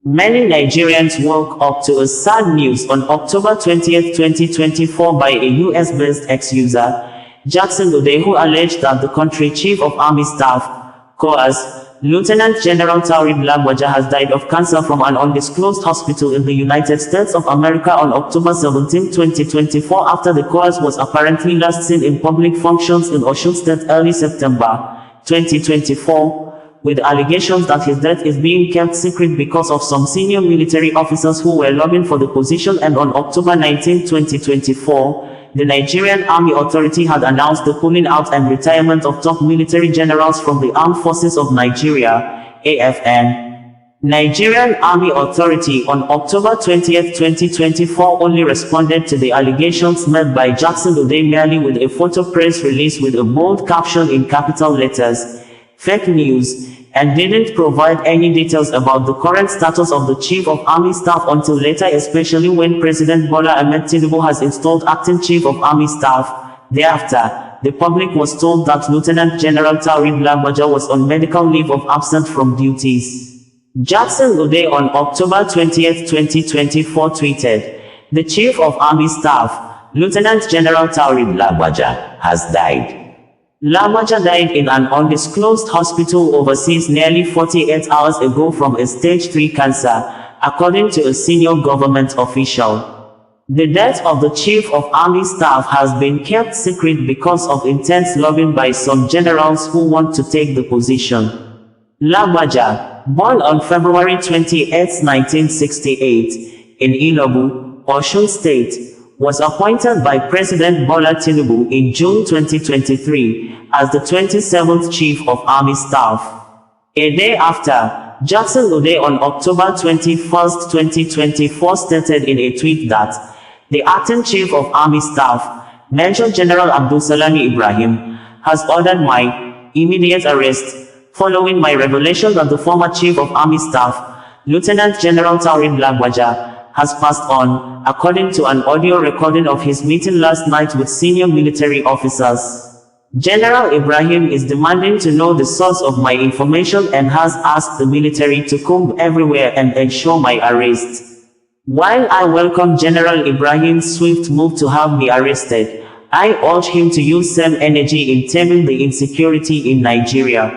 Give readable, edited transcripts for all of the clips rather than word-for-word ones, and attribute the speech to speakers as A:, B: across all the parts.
A: Many Nigerians woke up to a sad news on October 20, 2024 by a US-based ex-user, Jackson Ude, who alleged that the country Chief of Army Staff, COAS, Lieutenant General Taoreed Lagbaja has died of cancer from an undisclosed hospital in the United States of America on October 17, 2024 after the COAS was apparently last seen in public functions in Osun State early September 2024. With allegations that his death is being kept secret because of some senior military officers who were lobbying for the position. And on October 19, 2024, the Nigerian Army Authority had announced the pulling out and retirement of top military generals from the Armed Forces of Nigeria, AFN. Nigerian Army Authority on October 20, 2024 only responded to the allegations made by Jackson Ude merely with a photo press release with a bold caption in capital letters, "Fake news," and didn't provide any details about the current status of the Chief of Army Staff until later, especially when President Bola Ahmed Tinubu has installed acting Chief of Army Staff. Thereafter, the public was told that Lieutenant General Taoreed Lagbaja was on medical leave of absence from duties. Jackson Ude on October 20, 2024 tweeted, "The Chief of Army Staff, Lieutenant General Taoreed Lagbaja, has died. Lagbaja died in an undisclosed hospital overseas nearly 48 hours ago from a stage 3 cancer, according to a senior government official. The death of the Chief of Army Staff has been kept secret because of intense lobbying by some generals who want to take the position." Lagbaja, born on February 28, 1968, in Ilobu, Osun State, was appointed by President Bola Tinubu in June 2023 as the 27th Chief of Army Staff. A day after, Jackson Ude on October 21, 2024 stated in a tweet that the acting Chief of Army Staff, Major General Abdulsalami Ibrahim, has ordered my immediate arrest following my revelation that the former Chief of Army Staff, Lieutenant General Taoreed Lagbaja, has passed on, according to an audio recording of his meeting last night with senior military officers. General Ibrahim is demanding to know the source of my information and has asked the military to comb everywhere and ensure my arrest. While I welcome General Ibrahim's swift move to have me arrested, I urge him to use same energy in taming the insecurity in Nigeria.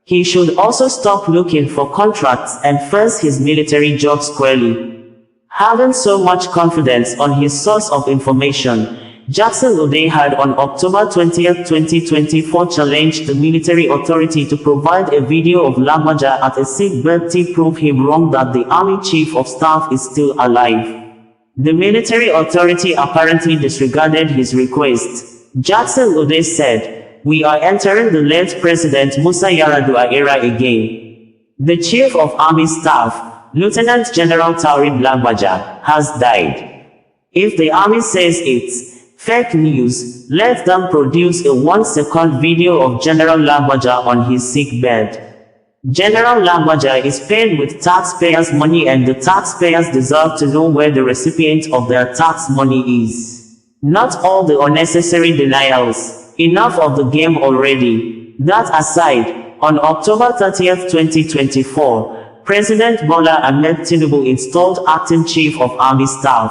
A: He should also stop looking for contracts and face his military job squarely. Having so much confidence on his source of information, Jackson Ude had on October 20, 2024 challenged the military authority to provide a video of Lagbaja at a sickbed to prove him wrong that the Army Chief of Staff is still alive. The military authority apparently disregarded his request. Jackson Ude said, "We are entering the late President Musa Yar'Adua era again. The Chief of Army Staff, Lieutenant General Taoreed Lagbaja, has died. If the army says it's fake news, let them produce a 1-second video of General Lagbaja on his sickbed. General Lagbaja is paid with taxpayers' money and the taxpayers deserve to know where the recipient of their tax money is. Not all the unnecessary denials. Enough of the game already." That aside, on October 30, 2024, President Bola Ahmed Tinubu installed acting Chief of Army Staff.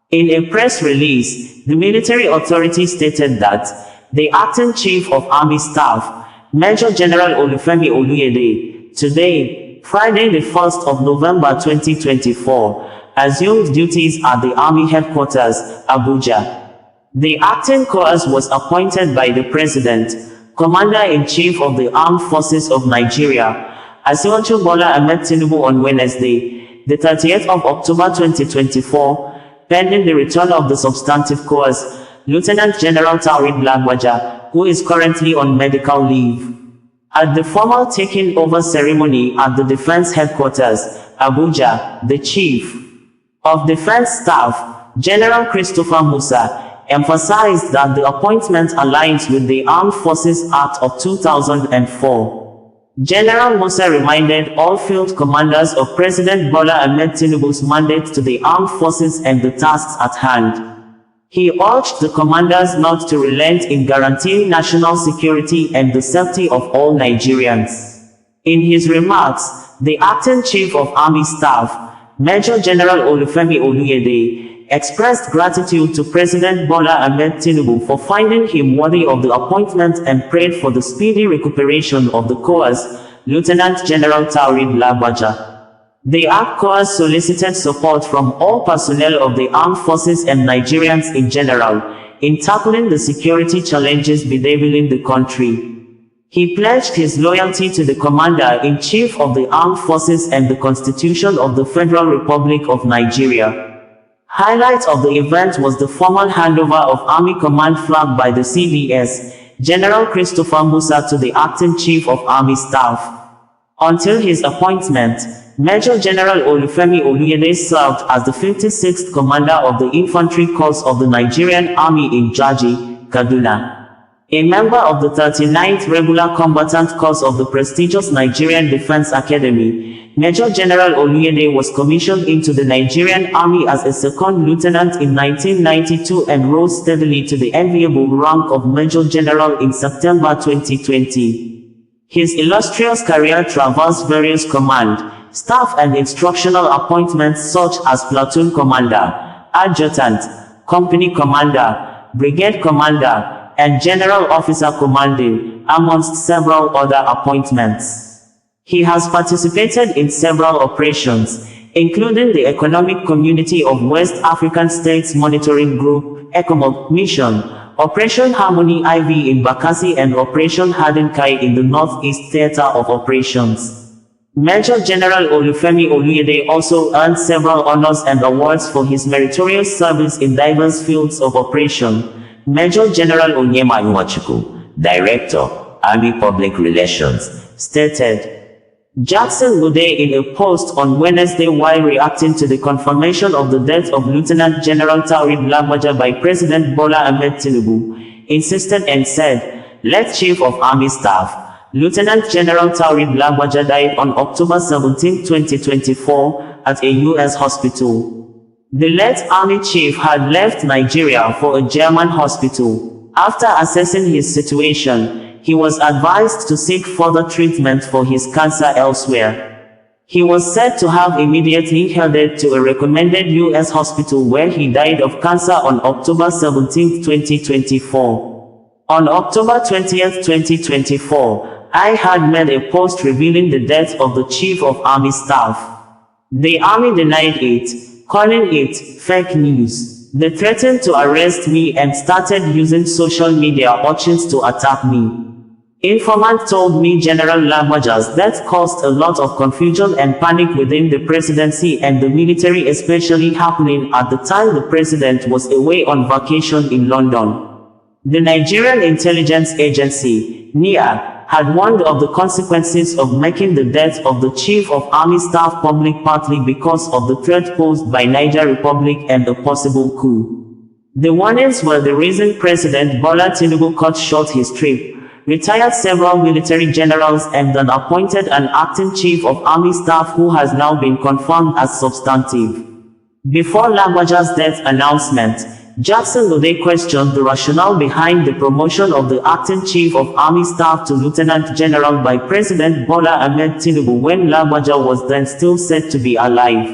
A: In a press release, the military authority stated that the acting Chief of Army Staff, Major General Olufemi Oluyede, today, Friday the 1st of November 2024, assumed duties at the Army Headquarters, Abuja. The acting COAS was appointed by the President, Commander-in-Chief of the Armed Forces of Nigeria, Asiwaju Bola Ahmed Tinubu on Wednesday, the 30th of October 2024, pending the return of the substantive COAS, Lieutenant General Taoreed Lagbaja, who is currently on medical leave. At the formal taking over ceremony at the Defense Headquarters, Abuja, the Chief of Defense Staff, General Christopher Musa, emphasized that the appointment aligns with the Armed Forces Act of 2004. General Musa reminded all field commanders of President Bola Ahmed Tinubu's mandate to the armed forces and the tasks at hand. He urged the commanders not to relent in guaranteeing national security and the safety of all Nigerians. In his remarks, The acting Chief of Army Staff, Major General Olufemi Oluyede, expressed gratitude to President Bola Ahmed Tinubu for finding him worthy of the appointment and prayed for the speedy recuperation of the COAS, Lieutenant General Taoreed Lagbaja. The COAS solicited support from all personnel of the armed forces and Nigerians in general in tackling the security challenges bedeviling the country. He pledged his loyalty to the Commander-in-Chief of the Armed Forces and the Constitution of the Federal Republic of Nigeria. Highlight of the event was the formal handover of Army Command flag by the CDS, General Christopher Musa, to the Acting Chief of Army Staff. Until his appointment, Major General Olufemi Oluyede served as the 56th Commander of the Infantry Corps of the Nigerian Army in Jaji, Kaduna. A member of the 39th Regular Combatant Corps of the prestigious Nigerian Defense Academy, Major General Oluyede was commissioned into the Nigerian Army as a second lieutenant in 1992 and rose steadily to the enviable rank of Major General in September 2020. His illustrious career traversed various command, staff and instructional appointments such as Platoon Commander, Adjutant, Company Commander, Brigade Commander, and General Officer Commanding, amongst several other appointments. He has participated in several operations, including the Economic Community of West African States Monitoring Group, ECOMOG mission, Operation Harmony IV in Bakassi and Operation Hadinkai in the Northeast Theater of Operations. Major General Olufemi Oluyede also earned several honors and awards for his meritorious service in diverse fields of operation. Major General Onyema Nwachukwu, Director, Army Public Relations, stated. Jackson Ude, in a post on Wednesday while reacting to the confirmation of the death of Lieutenant General Taoreed Lagbaja by President Bola Ahmed Tinubu, insisted and said, "Late Chief of Army Staff, Lieutenant General Taoreed Lagbaja died on October 17, 2024, at a U.S. hospital. The late Army Chief had left Nigeria for a German hospital. After assessing his situation, he was advised to seek further treatment for his cancer elsewhere. He was said to have immediately headed to a recommended U.S. hospital where he died of cancer on October 17, 2024. On October 20, 2024, I had made a post revealing the death of the Chief of Army Staff. The Army denied it, calling it fake news. They threatened to arrest me and started using social media urchins to attack me. Informant told me General Lagbaja's death caused a lot of confusion and panic within the presidency and the military, especially happening at the time the president was away on vacation in London. The Nigerian Intelligence Agency, NIA, had warned of the consequences of making the death of the Chief of Army Staff public, partly because of the threat posed by Niger Republic and a possible coup. The warnings were the reason President Bola Tinubu cut short his trip, retired several military generals and then appointed an acting Chief of Army Staff who has now been confirmed as substantive. Before Lagbaja's death announcement, Jackson Ude questioned the rationale behind the promotion of the acting Chief of Army Staff to Lieutenant General by President Bola Ahmed Tinubu when Lagbaja was then still said to be alive.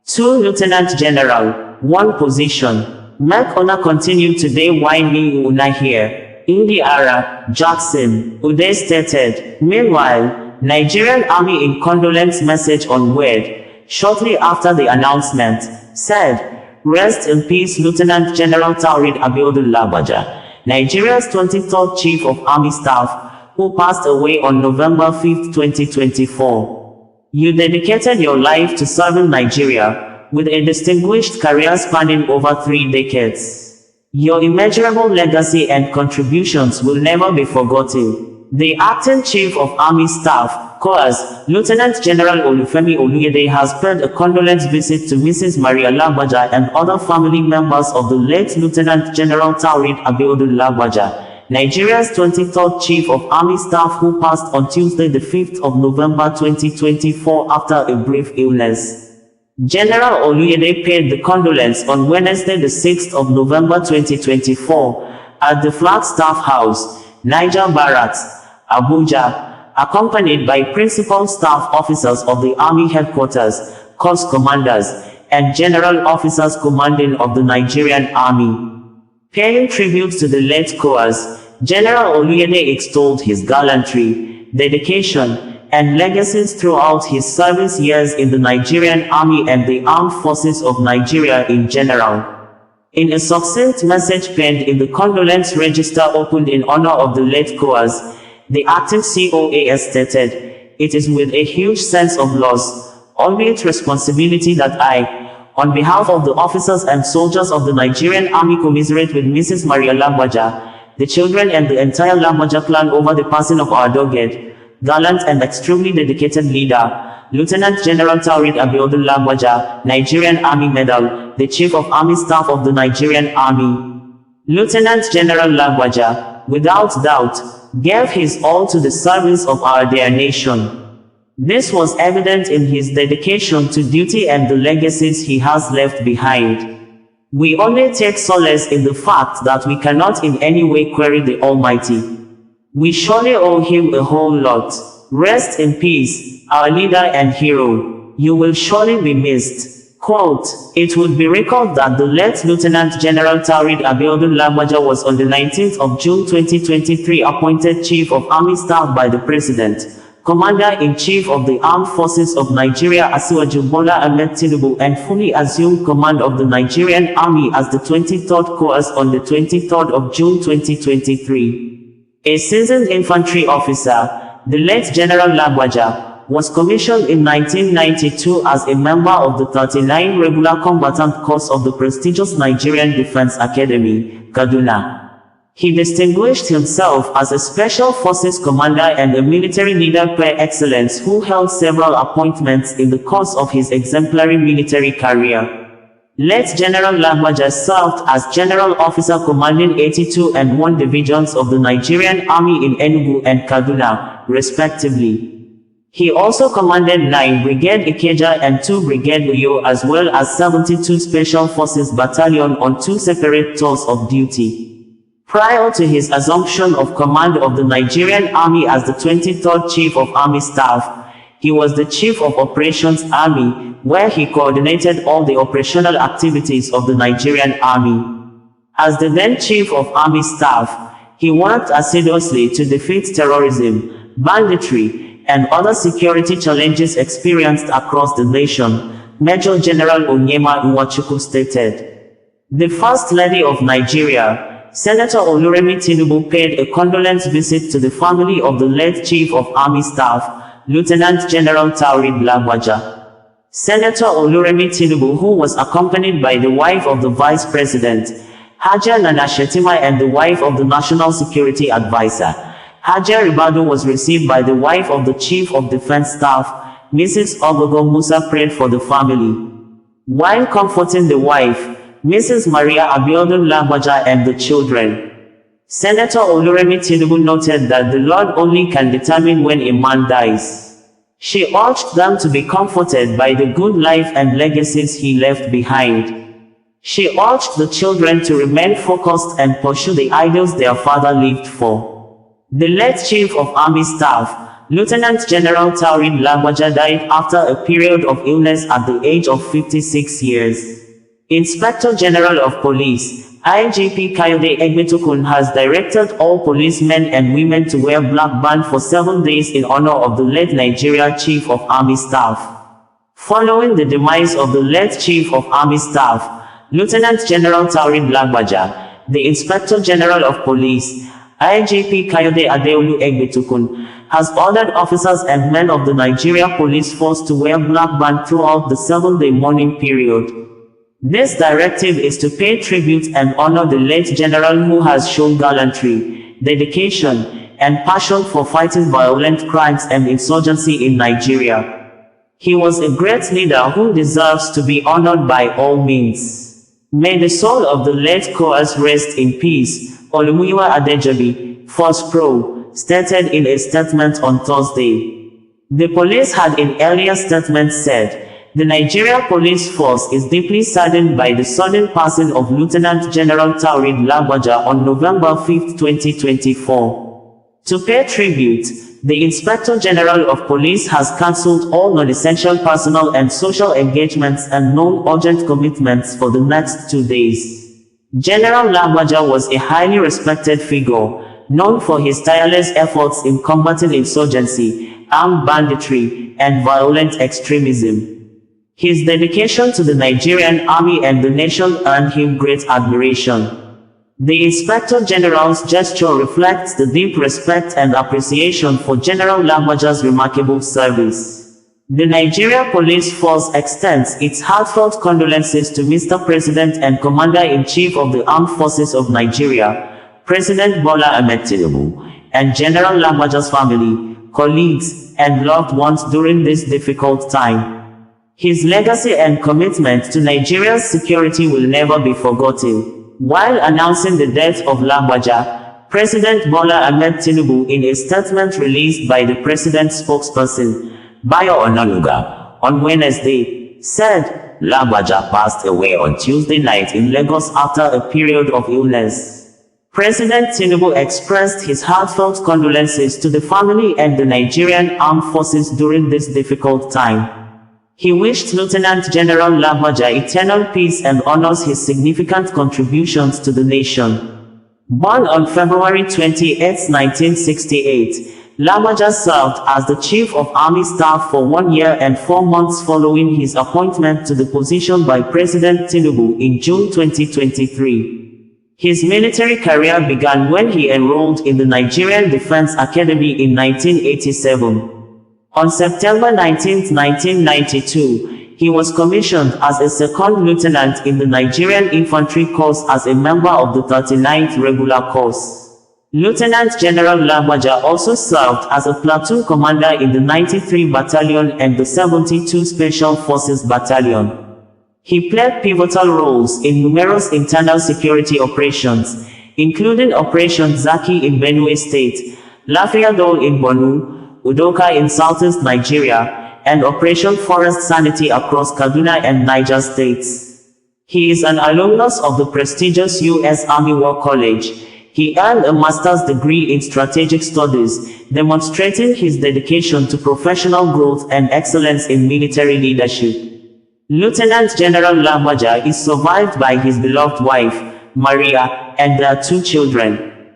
A: 2 Lieutenant General, 1 position. Mark Ona continued today. Why me una here? Indiara, Jackson, Ude stated. Meanwhile, Nigerian Army in condolence message on Word, shortly after the announcement, said, "Rest in peace Lieutenant General Taoreed Lagbaja, Nigeria's 23rd Chief of Army Staff, who passed away on November 5, 2024. You dedicated your life to serving Nigeria, with a distinguished career spanning over 3 decades. Your immeasurable legacy and contributions will never be forgotten." The Acting Chief of Army Staff, COAS, Lieutenant General Olufemi Oluyede has paid a condolence visit to Mrs. Maria Lagbaja and other family members of the late Lieutenant General Taoreed Lagbaja, Nigeria's 23rd Chief of Army Staff, who passed on Tuesday the 5th of November 2024 after a brief illness. General Oluyede paid the condolence on Wednesday the 6th of November 2024 at the Flagstaff House, Niger Barracks, Abuja, accompanied by principal staff officers of the Army headquarters, corps commanders, and general officers commanding of the Nigerian Army. Paying tribute to the late COAS, General Oluyede extolled his gallantry, dedication, and legacies throughout his service years in the Nigerian Army and the Armed Forces of Nigeria in general. In a succinct message penned in the condolence register opened in honor of the late COAS, the acting COAS stated, "It is with a huge sense of loss, albeit responsibility, that I, on behalf of the officers and soldiers of the Nigerian Army, commiserate with Mrs. Maria Lagbaja, the children and the entire Lagbaja clan over the passing of our dogged, gallant and extremely dedicated leader, Lieutenant General Taoreed Lagbaja, Nigerian Army Medal, the Chief of Army Staff of the Nigerian Army. Lieutenant General Lagbaja, without doubt, gave his all to the service of our dear nation. This was evident in his dedication to duty and the legacies he has left behind. We only take solace in the fact that we cannot in any way query the Almighty. We surely owe him a whole lot. Rest in peace, our leader and hero. You will surely be missed." Quote, it would be recalled that the late Lieutenant General Taoreed Lagbaja was on the 19th of June 2023 appointed Chief of Army Staff by the President, Commander-in-Chief of the Armed Forces of Nigeria Asiwaju Bola Ahmed Tinubu, and fully assumed command of the Nigerian Army as the 23rd COAS on the 23rd of June 2023. A seasoned infantry officer, the late General Lagbaja was commissioned in 1992 as a member of the 39 Regular Combatant Corps of the prestigious Nigerian Defense Academy, Kaduna. He distinguished himself as a Special Forces commander and a military leader par excellence who held several appointments in the course of his exemplary military career. Late General Lagbaja served as General Officer commanding 82 and 1 divisions of the Nigerian Army in Enugu and Kaduna, respectively. He also commanded 9 Brigade Ikeja and 2 Brigade Uyo, as well as 72 Special Forces Battalion on 2 separate tours of duty. Prior to his assumption of command of the Nigerian Army as the 23rd Chief of Army Staff, he was the Chief of Operations Army, where he coordinated all the operational activities of the Nigerian Army. As the then Chief of Army Staff, he worked assiduously to defeat terrorism, banditry, and other security challenges experienced across the nation, Major General Onyema Nwachukwu stated. The First Lady of Nigeria, Senator Oluremi Tinubu, paid a condolence visit to the family of the late Chief of Army Staff, Lieutenant General Taoreed Lagbaja. Senator Oluremi Tinubu, who was accompanied by the wife of the Vice President, Hajia Nana Shetima, and the wife of the National Security Advisor, Hajia Ribadu, was received by the wife of the Chief of Defense Staff, Mrs. Ogogo Musa, prayed for the family. While comforting the wife, Mrs. Maria Abiodun Lagbaja, and the children, Senator Oluremi Tinubu noted that the Lord only can determine when a man dies. She urged them to be comforted by the good life and legacies he left behind. She urged the children to remain focused and pursue the ideals their father lived for. The late Chief of Army Staff, Lieutenant General Taoreed Lagbaja, died after a period of illness at the age of 56 years. Inspector General of Police, IGP Kayode Egbetukun, has directed all policemen and women to wear black band for 7 days in honor of the late Nigeria Chief of Army Staff. Following the demise of the late Chief of Army Staff, Lieutenant General Taoreed Lagbaja, the Inspector General of Police, IGP Kayode Adeolu Egbetukun, has ordered officers and men of the Nigeria Police Force to wear black band throughout the 7-day mourning period. This directive is to pay tribute and honor the late general who has shown gallantry, dedication, and passion for fighting violent crimes and insurgency in Nigeria. He was a great leader who deserves to be honored by all means. May the soul of the late COAS rest in peace, Olumuyiwa Adejobi, Force Pro, stated in a statement on Thursday. The police had in earlier statements said, "The Nigeria Police Force is deeply saddened by the sudden passing of Lieutenant General Taoreed Lagbaja on November 5, 2024. To pay tribute, the Inspector General of Police has cancelled all non-essential personal and social engagements and non-urgent commitments for the next 2 days. General Lagbaja was a highly respected figure, known for his tireless efforts in combating insurgency, armed banditry, and violent extremism. His dedication to the Nigerian Army and the nation earned him great admiration. The Inspector General's gesture reflects the deep respect and appreciation for General Lagbaja's remarkable service. The Nigeria Police Force extends its heartfelt condolences to Mr. President and Commander-in-Chief of the Armed Forces of Nigeria, President Bola Ahmed Tinubu, and General Lagbaja's family, colleagues, and loved ones during this difficult time. His legacy and commitment to Nigeria's security will never be forgotten. While announcing the death of Lagbaja, President Bola Ahmed Tinubu, in a statement released by the president's spokesperson, Bayo Onanuga, on Wednesday, said, Lagbaja passed away on Tuesday night in Lagos after a period of illness. President Tinubu expressed his heartfelt condolences to the family and the Nigerian Armed Forces during this difficult time. He wished Lieutenant General Lagbaja eternal peace and honors his significant contributions to the nation. Born on February 28, 1968, Lagbaja served as the Chief of Army Staff for 1 year and 4 months following his appointment to the position by President Tinubu in June 2023. His military career began when he enrolled in the Nigerian Defense Academy in 1987. On September 19, 1992, he was commissioned as a second lieutenant in the Nigerian Infantry Corps as a member of the 39th Regular Corps. Lieutenant General Lagbaja also served as a platoon commander in the 93 Battalion and the 72 Special Forces Battalion. He played pivotal roles in numerous internal security operations, including Operation Zaki in Benue State, Lafiado in Borno, Udoka in southeast Nigeria, and Operation Forest Sanity across Kaduna and Niger states. He is an alumnus of the prestigious U.S. Army War College. He earned a master's degree in strategic studies, demonstrating his dedication to professional growth and excellence in military leadership. Lieutenant General Lagbaja is survived by his beloved wife, Maria, and their 2 children.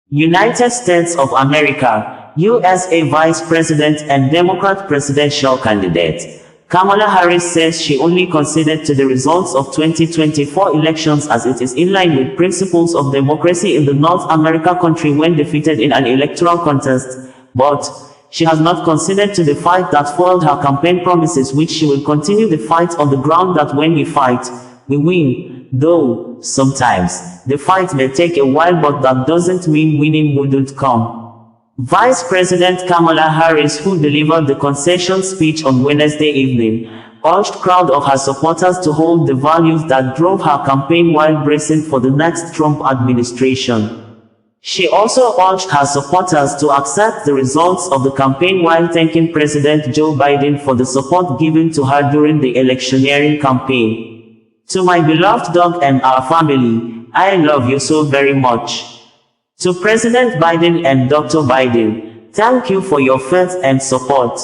A: United States of America, USA Vice President and Democrat presidential candidate, Kamala Harris says she only conceded to the results of 2024 elections as it is in line with principles of democracy in the North America country when defeated in an electoral contest, but she has not conceded to the fight that foiled her campaign promises, which she will continue the fight on the ground that when we fight, we win, though sometimes the fight may take a while, but that doesn't mean winning wouldn't come. Vice President Kamala Harris, who delivered the concession speech on Wednesday evening, urged crowd of her supporters to hold the values that drove her campaign while bracing for the next Trump administration. She also urged her supporters to accept the results of the campaign while thanking President Joe Biden for the support given to her during the electioneering campaign. To my beloved dog and our family, I love you so very much. To President Biden and Dr. Biden, thank you for your faith and support.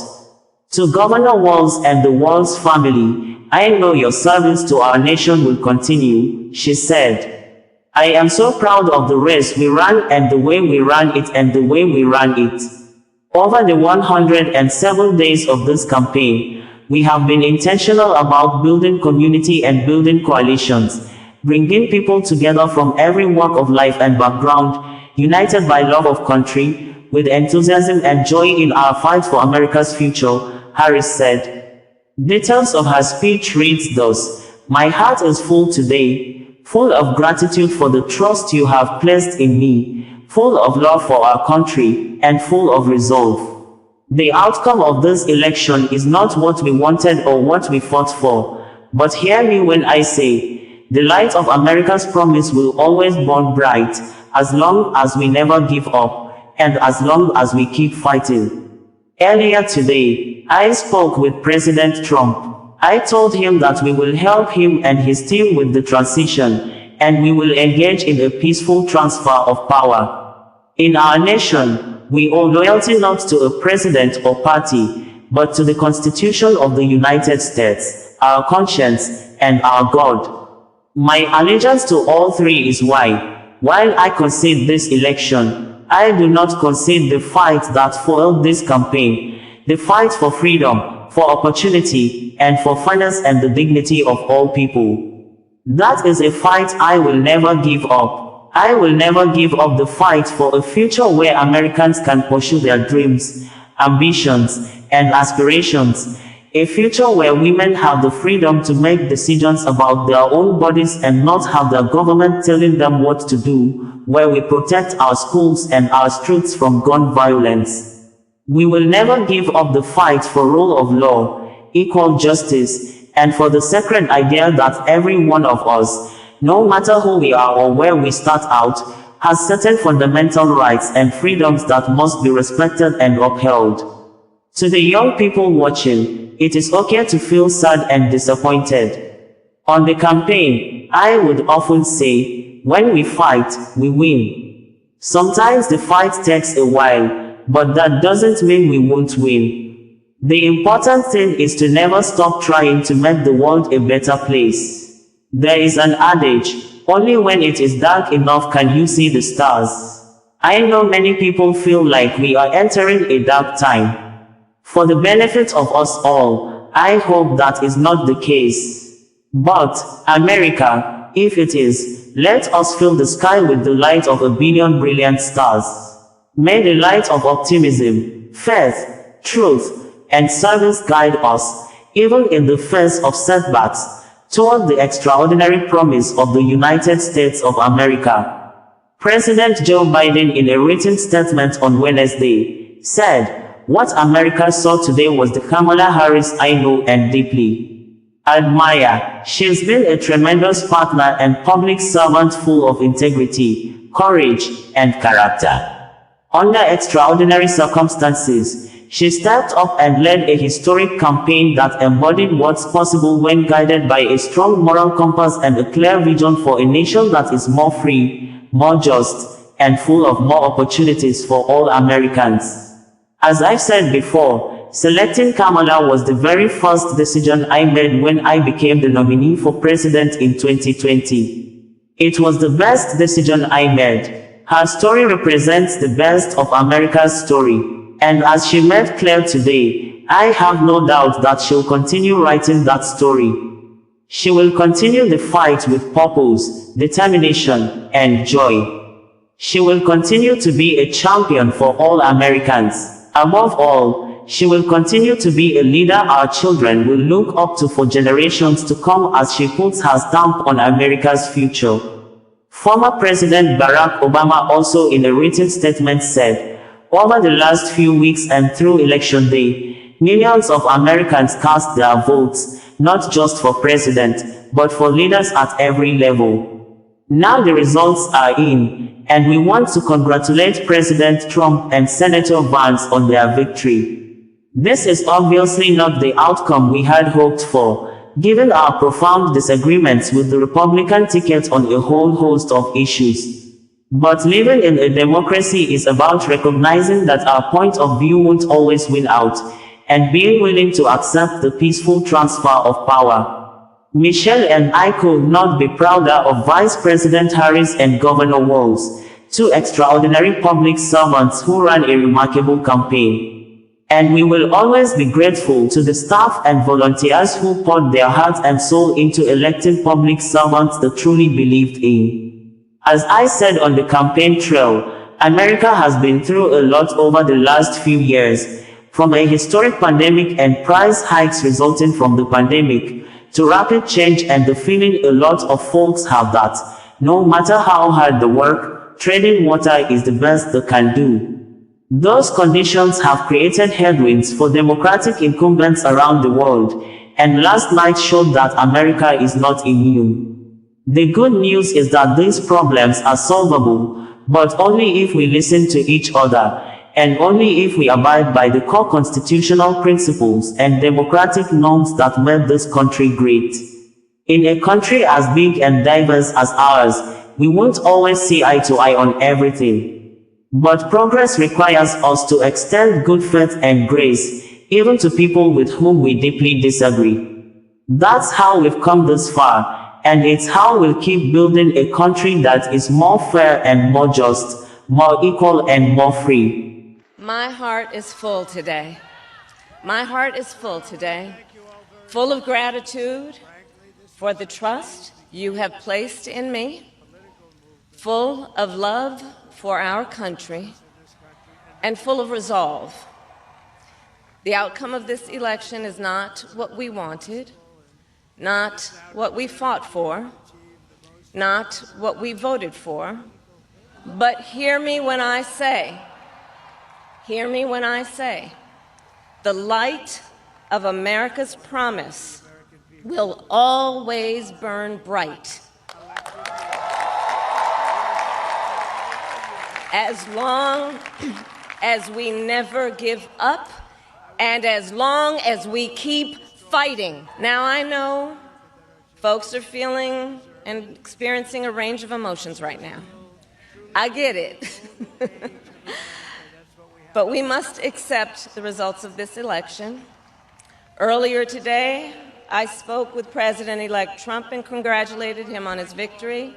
A: To Governor Walz and the Walz family, I know your service to our nation will continue, she said. I am so proud of the race we ran and the way we ran it and the way we ran it. Over the 107 days of this campaign, we have been intentional about building community and building coalitions, bringing people together from every walk of life and background, united by love of country, with enthusiasm and joy in our fight for America's future, Harris said. Details of her speech reads thus: My heart is full today, full of gratitude for the trust you have placed in me, full of love for our country, and full of resolve. The outcome of this election is not what we wanted or what we fought for, but hear me when I say, the light of America's promise will always burn bright, as long as we never give up, and as long as we keep fighting. Earlier today, I spoke with President Trump. I told him that we will help him and his team with the transition, and we will engage in a peaceful transfer of power. In our nation, we owe loyalty not to a president or party, but to the Constitution of the United States, our conscience, and our God. My allegiance to all three is why, while I concede this election, I do not concede the fight that fueled this campaign, the fight for freedom, for opportunity, and for fairness and the dignity of all people. That is a fight I will never give up. I will never give up the fight for a future where Americans can pursue their dreams, ambitions, and aspirations. A future where women have the freedom to make decisions about their own bodies and not have their government telling them what to do, where we protect our schools and our streets from gun violence. We will never give up the fight for rule of law, equal justice, and for the sacred idea that every one of us, no matter who we are or where we start out, has certain fundamental rights and freedoms that must be respected and upheld. To the young people watching, it is okay to feel sad and disappointed. On the campaign, I would often say, when we fight, we win. Sometimes the fight takes a while, but that doesn't mean we won't win. The important thing is to never stop trying to make the world a better place. There is an adage, only when it is dark enough can you see the stars. I know many people feel like we are entering a dark time. For the benefit of us all, I hope that is not the case. But, America, if it is, let us fill the sky with the light of a billion brilliant stars. May the light of optimism, faith, truth, and service guide us, even in the face of setbacks, toward the extraordinary promise of the United States of America. President Joe Biden, in a written statement on Wednesday, said, "What America saw today was the Kamala Harris I know and deeply admire. She's been a tremendous partner and public servant full of integrity, courage, and character. Under extraordinary circumstances, she stepped up and led a historic campaign that embodied what's possible when guided by a strong moral compass and a clear vision for a nation that is more free, more just, and full of more opportunities for all Americans." As I've said before, selecting Kamala was the very first decision I made when I became the nominee for president in 2020. It was the best decision I made. Her story represents the best of America's story, and as she made clear today, I have no doubt that she'll continue writing that story. She will continue the fight with purpose, determination, and joy. She will continue to be a champion for all Americans. Above all, she will continue to be a leader our children will look up to for generations to come as she puts her stamp on America's future. Former President Barack Obama also in a written statement said, "Over the last few weeks and through Election Day, millions of Americans cast their votes, not just for president, but for leaders at every level. Now the results are in, and we want to congratulate President Trump and Senator Vance on their victory. This is obviously not the outcome we had hoped for, given our profound disagreements with the Republican ticket on a whole host of issues. But living in a democracy is about recognizing that our point of view won't always win out, and being willing to accept the peaceful transfer of power." Michelle and I could not be prouder of Vice President Harris and Governor Walz, two extraordinary public servants who ran a remarkable campaign. And we will always be grateful to the staff and volunteers who poured their heart and soul into electing public servants they truly believed in. As I said on the campaign trail, America has been through a lot over the last few years, from a historic pandemic and price hikes resulting from the pandemic, to rapid change and the feeling a lot of folks have that, no matter how hard the work, treading water is the best they can do. Those conditions have created headwinds for democratic incumbents around the world, and last night showed that America is not immune. The good news is that these problems are solvable, but only if we listen to each other, and only if we abide by the core constitutional principles and democratic norms that made this country great. In a country as big and diverse as ours, we won't always see eye to eye on everything. But progress requires us to extend good faith and grace, even to people with whom we deeply disagree. That's how we've come this far, and it's how we'll keep building a country that is more fair and more just, more equal and more free.
B: My heart is full today. My heart is full today, full of gratitude for the trust you have placed in me, full of love for our country, and full of resolve. The outcome of this election is not what we wanted, not what we fought for, not what we voted for, but hear me when I say, the light of America's promise will always burn bright. As long as we never give up, and as long as we keep fighting. Now, I know folks are feeling and experiencing a range of emotions right now. I get it. But we must accept the results of this election. Earlier today, I spoke with President-elect Trump and congratulated him on his victory.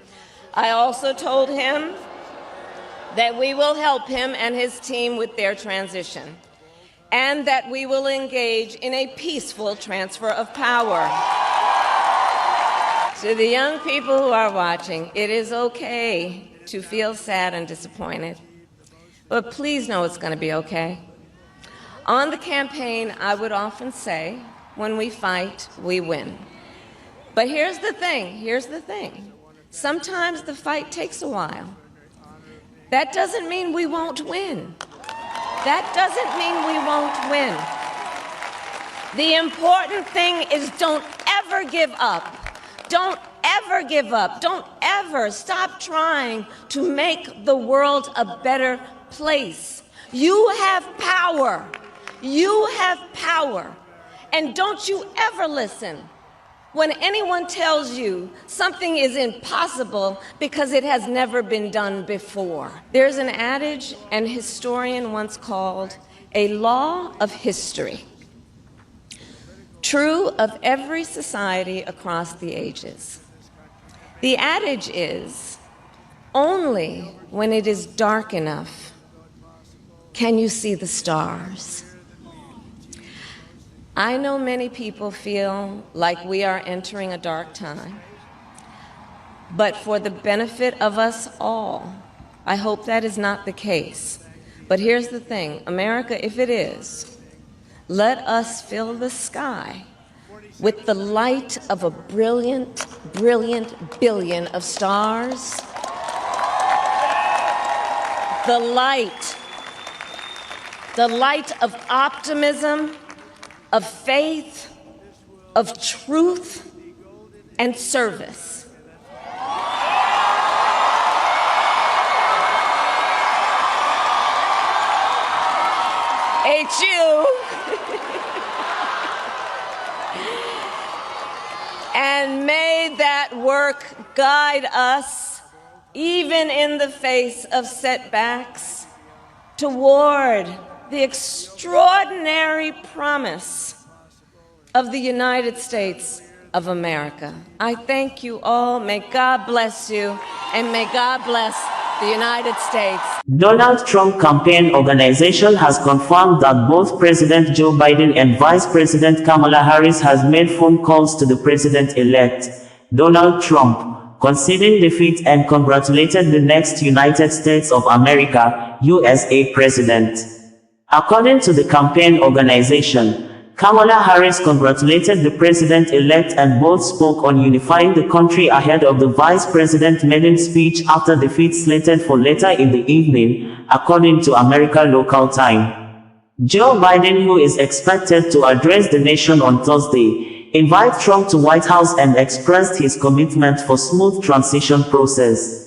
B: I also told him that we will help him and his team with their transition, and that we will engage in a peaceful transfer of power. To the young people who are watching, it is okay to feel sad and disappointed, but please know it's going to be okay. On the campaign, I would often say, when we fight, we win. But here's the thing. Sometimes the fight takes a while. That doesn't mean we won't win. The important thing is don't ever give up. Don't ever give up. Don't ever stop trying to make the world a better place. You have power. And don't you ever listen when anyone tells you something is impossible because it has never been done before. There's an adage an historian once called a law of history, true of every society across the ages. The adage is, only when it is dark enough can you see the stars. I know many people feel like we are entering a dark time, but for the benefit of us all, I hope that is not the case. But here's the thing, America, if it is, let us fill the sky with the light of a brilliant, brilliant billion of stars. The light of optimism, of faith, of truth, and service. HU. And may that work guide us, even in the face of setbacks, toward the extraordinary promise of the United States of America. I thank you all. May God bless you, and may God bless the United States.
A: Donald Trump Campaign Organization has confirmed that both President Joe Biden and Vice President Kamala Harris has made phone calls to the president-elect, Donald Trump, conceding defeat and congratulated the next United States of America, USA President. According to the campaign organization, Kamala Harris congratulated the president-elect and both spoke on unifying the country ahead of the vice president's maiden speech after defeat slated for later in the evening, according to America Local Time. Joe Biden, who is expected to address the nation on Thursday, invited Trump to White House and expressed his commitment for smooth transition process.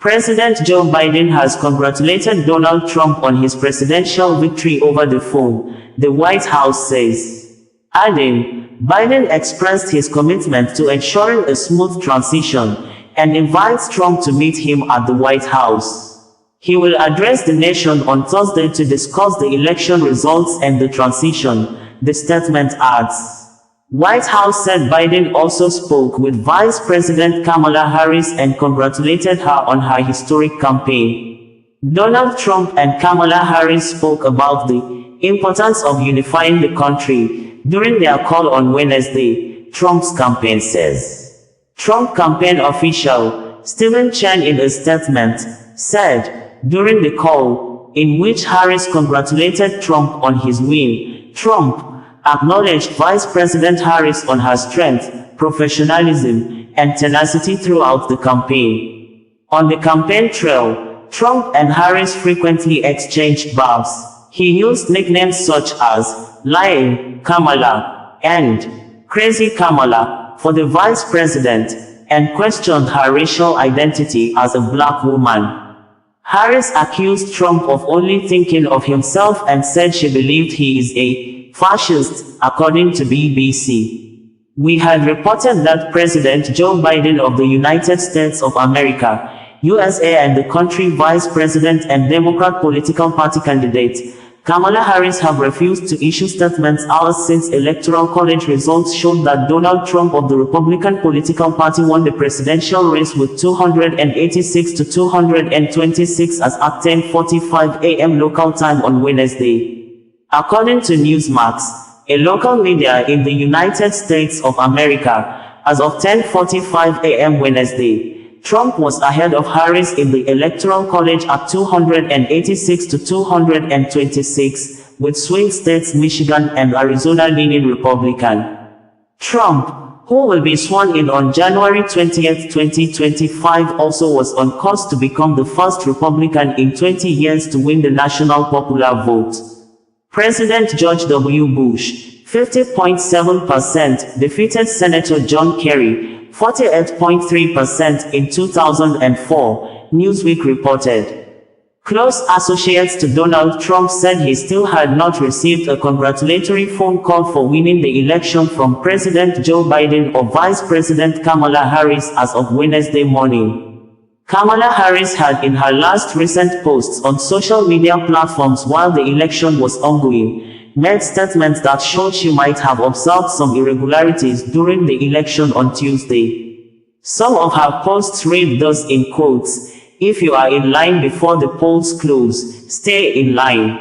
A: President Joe Biden has congratulated Donald Trump on his presidential victory over the phone, the White House says. Adding, Biden expressed his commitment to ensuring a smooth transition and invites Trump to meet him at the White House. He will address the nation on Thursday to discuss the election results and the transition, the statement adds. White House said Biden also spoke with Vice President Kamala Harris and congratulated her on her historic campaign. Donald Trump and Kamala Harris spoke about the importance of unifying the country during their call on Wednesday, Trump's campaign says. Trump campaign official Stephen Chen in a statement said, during the call, in which Harris congratulated Trump on his win, Trump acknowledged Vice President Harris on her strength, professionalism, and tenacity throughout the campaign. On the campaign trail, Trump and Harris frequently exchanged barbs. He used nicknames such as Lying Kamala and Crazy Kamala for the vice president, and questioned her racial identity as a black woman. Harris accused Trump of only thinking of himself and said she believed he is a fascist, according to BBC. We had reported that President Joe Biden of the United States of America, USA, and the country vice president and Democrat political party candidate, Kamala Harris, have refused to issue statements hours since Electoral College results showed that Donald Trump of the Republican political party won the presidential race with 286 to 226 as at 10:45 a.m. local time on Wednesday. According to Newsmax, a local media in the United States of America, as of 10:45 a.m. Wednesday, Trump was ahead of Harris in the Electoral College at 286 to 226, with swing states Michigan and Arizona leaning Republican. Trump, who will be sworn in on January 20, 2025, also was on course to become the first Republican in 20 years to win the national popular vote. President George W. Bush, 50.7%, defeated Senator John Kerry, 48.3% in 2004, Newsweek reported. Close associates to Donald Trump said he still had not received a congratulatory phone call for winning the election from President Joe Biden or Vice President Kamala Harris as of Wednesday morning. Kamala Harris had, in her last recent posts on social media platforms while the election was ongoing, made statements that showed she might have observed some irregularities during the election on Tuesday. Some of her posts read thus in quotes: "If you are in line before the polls close, stay in line.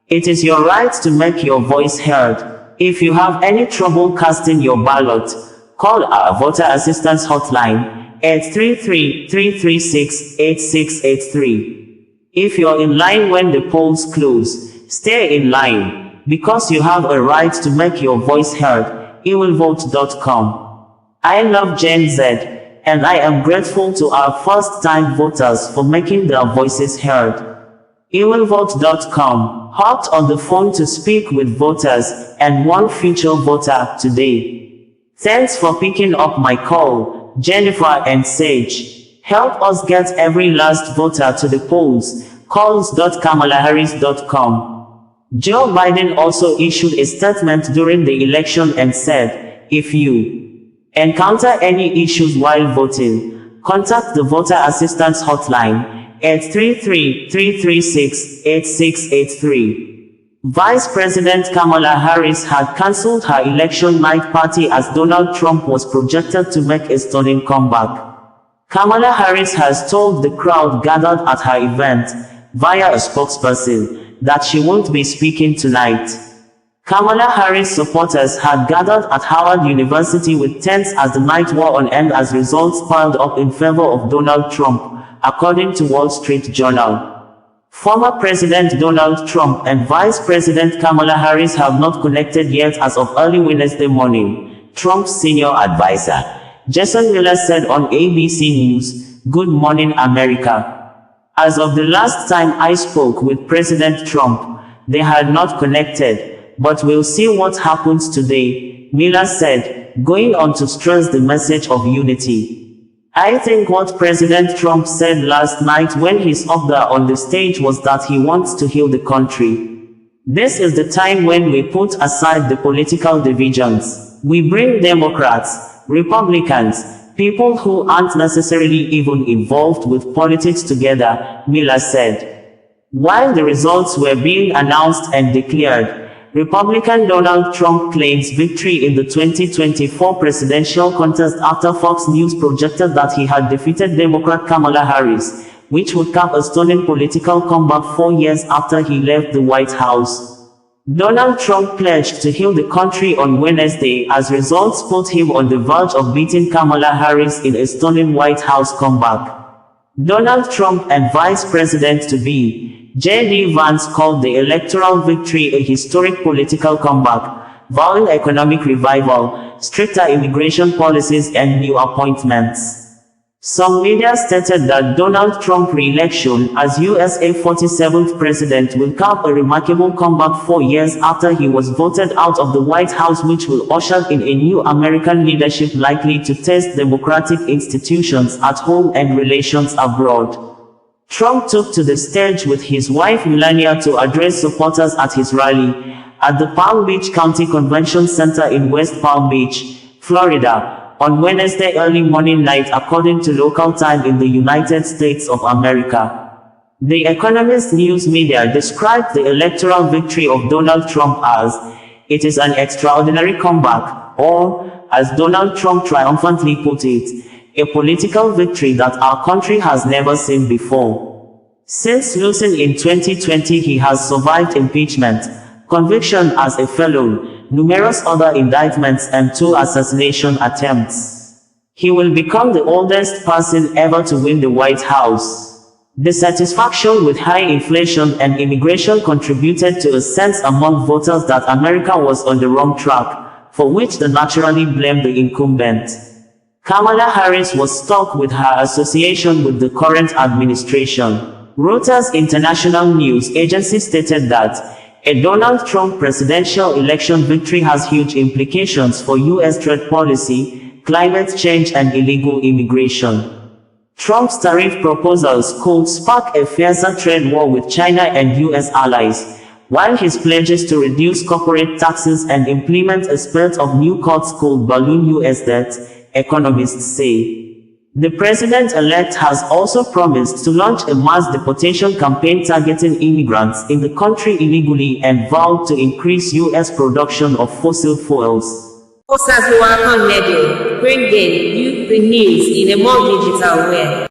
A: It is your right to make your voice heard. If you have any trouble casting your ballot, call our voter assistance hotline, 833-336-8683. If you're in line when the polls close, stay in line, because you have a right to make your voice heard." ewillvote.com. I love Gen Z, and I am grateful to our first-time voters for making their voices heard. ewillvote.com hopped on the phone to speak with voters and one future voter today. Thanks for picking up my call, Jennifer and Sage. Help us get every last voter to the polls. calls.kamalaharris.com. Joe Biden also issued a statement during the election and said, "If you encounter any issues while voting, contact the voter assistance hotline, 833-336-8683. Vice President Kamala Harris had cancelled her election night party as Donald Trump was projected to make a stunning comeback. Kamala Harris has told the crowd gathered at her event, via a spokesperson, that she won't be speaking tonight. Kamala Harris supporters had gathered at Howard University with tents as the night wore on end as results piled up in favor of Donald Trump, according to Wall Street Journal. Former President Donald Trump and Vice President Kamala Harris have not connected yet as of early Wednesday morning, Trump's senior advisor, Jason Miller, said on ABC News, "Good Morning America. As of the last time I spoke with President Trump, they had not connected, but we'll see what happens today," Miller said, going on to stress the message of unity. "I think what President Trump said last night when he's up there on the stage was that he wants to heal the country. This is the time when we put aside the political divisions. We bring Democrats, Republicans, people who aren't necessarily even involved with politics together, Miller said. While the results were being announced and declared, Republican Donald Trump claims victory in the 2024 presidential contest after Fox News projected that he had defeated Democrat Kamala Harris, which would cap a stunning political comeback 4 years after he left the White House. Donald Trump pledged to heal the country on Wednesday as results put him on the verge of beating Kamala Harris in a stunning White House comeback. Donald Trump and Vice President-to-be J.D. Vance called the electoral victory a historic political comeback, vowing economic revival, stricter immigration policies and new appointments. Some media stated that Donald Trump's re-election as USA's 47th president will cap a remarkable comeback 4 years after he was voted out of the White House, which will usher in a new American leadership likely to test democratic institutions at home and relations abroad. Trump took to the stage with his wife Melania to address supporters at his rally at the Palm Beach County Convention Center in West Palm Beach, Florida, on Wednesday early morning night according to local time in the United States of America. The Economist news media described the electoral victory of Donald Trump as, "It is an extraordinary comeback," or, as Donald Trump triumphantly put it, "a political victory that our country has never seen before." Since losing in 2020, he has survived impeachment, conviction as a felon, numerous other indictments and 2 assassination attempts. He will become the oldest person ever to win the White House. The satisfaction with high inflation and immigration contributed to a sense among voters that America was on the wrong track, for which they naturally blamed the incumbent. Kamala Harris was stuck with her association with the current administration. Reuters International News Agency stated that a Donald Trump presidential election victory has huge implications for U.S. trade policy, climate change and illegal immigration. Trump's tariff proposals could spark a fiercer trade war with China and U.S. allies, while his pledges to reduce corporate taxes and implement a spurt of new cuts could balloon U.S. debt, economists say. The president-elect has also promised to launch a mass deportation campaign targeting immigrants in the country illegally and vowed to increase U.S. production of fossil fuels.
C: COAS Radio, bringing you the news in a more digital way.